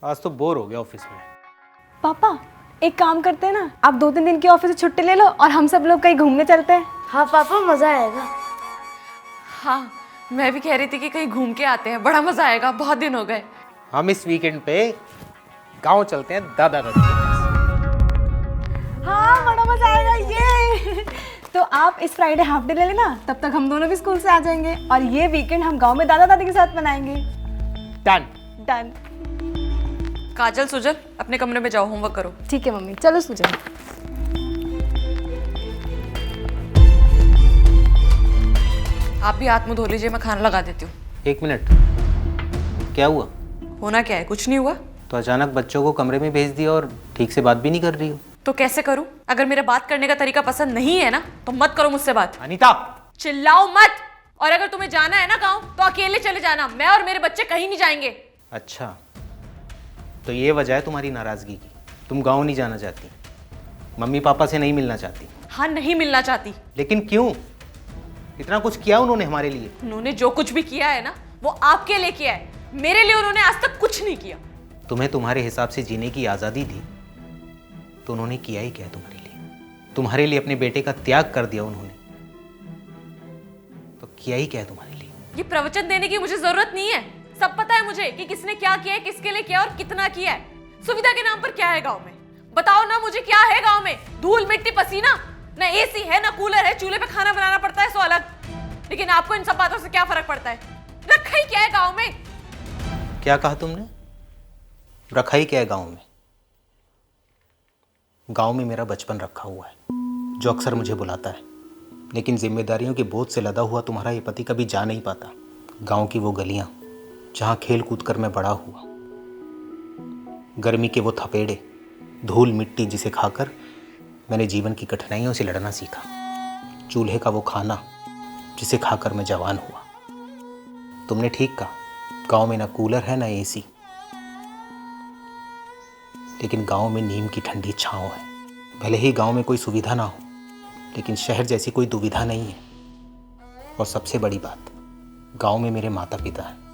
आज तो बोर हो गया ऑफिस में। पापा एक काम करते हैं ना, आप 2-3 दिन की ऑफिस से छुट्टी ले लो और हम सब लोग कहीं घूमने चलते हैं। हाँ पापा मजा आएगा। हाँ, मैं भी कह रही थी कि कहीं घूम के आते हैं, बड़ा मजा आएगा, बहुत दिन हो गए। हम इस वीकेंड पे गांव चलते हैं दादा दादी के पास। हाँ बड़ा मजा आएगा ये। तो आप इस फ्राइडे हाफ डे ले लेना, तब तक हम दोनों भी स्कूल से आ जाएंगे और ये वीकेंड हम गांव में दादा दादी के साथ मनाएंगे। डन। डन। काजल सुजल अपने कमरे में जाओ, होमवर्क करो। ठीक है मम्मी, चलो सुजल। आप भी हाथ मुंह धो लीजिए, मैं खाना लगा देती हूँ। 1 मिनट, क्या हुआ? होना क्या है, कुछ नहीं हुआ। तो अचानक बच्चों को कमरे में भेज दिया और ठीक से बात भी नहीं कर रही हो। तो कैसे करूँ? अगर मेरा बात करने का तरीका पसंद नहीं है ना तो मत करो मुझसे बात। अनीता, चिल्लाओ मत। और अगर तुम्हें जाना है ना गाँव तो अकेले चले जाना, मैं और मेरे बच्चे कहीं नहीं जाएंगे। अच्छा तो ये वजह है तुम्हारी नाराजगी की, तुम गांव नहीं जाना चाहती, मम्मी पापा से नहीं मिलना चाहती। हाँ, नहीं मिलना चाहती। लेकिन क्यों? इतना कुछ किया उन्होंने हमारे लिए। उन्होंने जो कुछ भी किया है ना वो आपके लिए किया है, मेरे लिए उन्होंने आज तक कुछ नहीं किया। तुम्हें तुम्हारे हिसाब से जीने की आज़ादी थी तो उन्होंने किया ही क्या है तुम्हारे लिए? तुम्हारे लिए अपने बेटे का त्याग कर दिया उन्होंने, तो किया ही क्या है तुम्हारे लिए? ये प्रवचन देने की मुझे जरूरत नहीं है, सब पता है मुझे कि किसने क्या किया है, किसके लिए किया और कितना किया है। सुविधा के नाम पर क्या है गांव में? बताओ ना मुझे, क्या है गांव में? धूल मिट्टी पसीना, ना एसी है ना कूलर है, चूल्हे पे खाना बनाना पड़ता है सो अलग। लेकिन आपको इन सब बातों से क्या फर्क पड़ता है? रखा ही क्या है गांव में? क्या कहा तुमने? रखा ही क्या है गांव में? गांव में मेरा बचपन रखा हुआ है जो अक्सर मुझे बुलाता है, लेकिन जिम्मेदारियों के बोझ से लदा हुआ तुम्हारा ये पति कभी जा नहीं पाता। गांव की वो गलियां जहां खेल कूद कर मैं बड़ा हुआ, गर्मी के वो थपेड़े, धूल मिट्टी जिसे खाकर मैंने जीवन की कठिनाइयों से लड़ना सीखा, चूल्हे का वो खाना जिसे खाकर मैं जवान हुआ। तुमने ठीक कहा, गांव में ना कूलर है ना एसी, लेकिन गांव में नीम की ठंडी छांव है। भले ही गांव में कोई सुविधा ना हो, लेकिन शहर जैसी कोई दुविधा नहीं है। और सबसे बड़ी बात, गांव में मेरे माता पिता हैं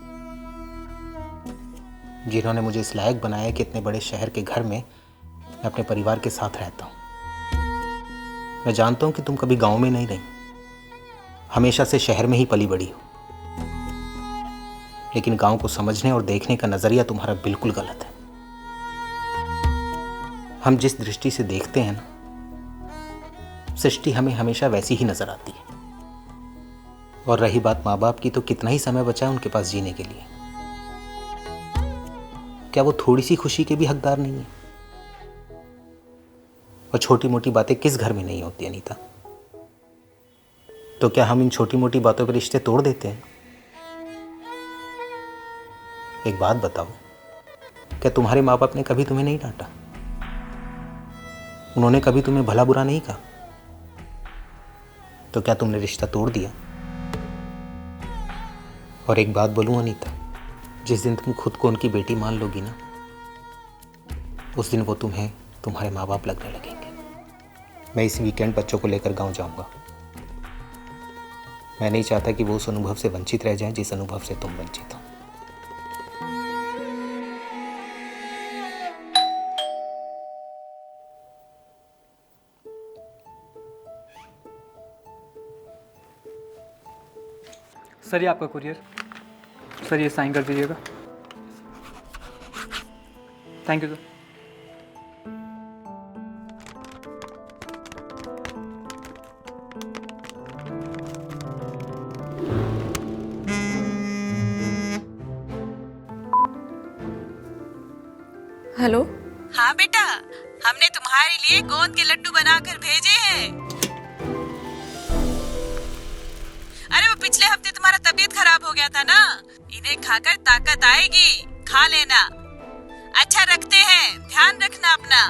जिन्होंने मुझे इस लायक बनाया कि इतने बड़े शहर के घर में मैं अपने परिवार के साथ रहता हूँ। मैं जानता हूँ कि तुम कभी गांव में नहीं रही, हमेशा से शहर में ही पली बड़ी हो, लेकिन गांव को समझने और देखने का नजरिया तुम्हारा बिल्कुल गलत है। हम जिस दृष्टि से देखते हैं ना, सृष्टि हमें हमेशा वैसी ही नजर आती है। और रही बात माँ बाप की, तो कितना ही समय बचा है उनके पास जीने के लिए? क्या वो थोड़ी सी खुशी के भी हकदार नहीं है? और छोटी मोटी बातें किस घर में नहीं होती अनीता? तो क्या हम इन छोटी मोटी बातों पर रिश्ते तोड़ देते हैं? एक बात बताओ, क्या तुम्हारे माँ बाप ने कभी तुम्हें नहीं डांटा? उन्होंने कभी तुम्हें भला बुरा नहीं कहा? तो क्या तुमने रिश्ता तोड़ दिया? और एक बात बोलूं अनीता, जिस दिन तुम खुद को उनकी बेटी मान लोगी ना, उस दिन वो तुम्हें तुम्हारे माँ बाप लगने लगेंगे। मैं इस वीकेंड बच्चों को लेकर गांव जाऊंगा। मैं नहीं चाहता कि वो उस अनुभव से वंचित रह जाएं जिस अनुभव से तुम वंचित हो। सर ये आपका कुरियर। सर ये साइन कर दीजिएगा। Thank you sir. हेलो। हाँ बेटा, हमने तुम्हारे लिए गोंद के लड्डू बनाकर भेजे हैं। अरे वो पिछले हफ्ते तुम्हारा तबीयत खराब हो गया था ना, इन्हें खाकर ताकत आएगी, खा लेना। अच्छा रखते हैं, ध्यान रखना अपना।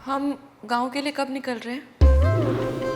हम गांव के लिए कब निकल रहे हैं?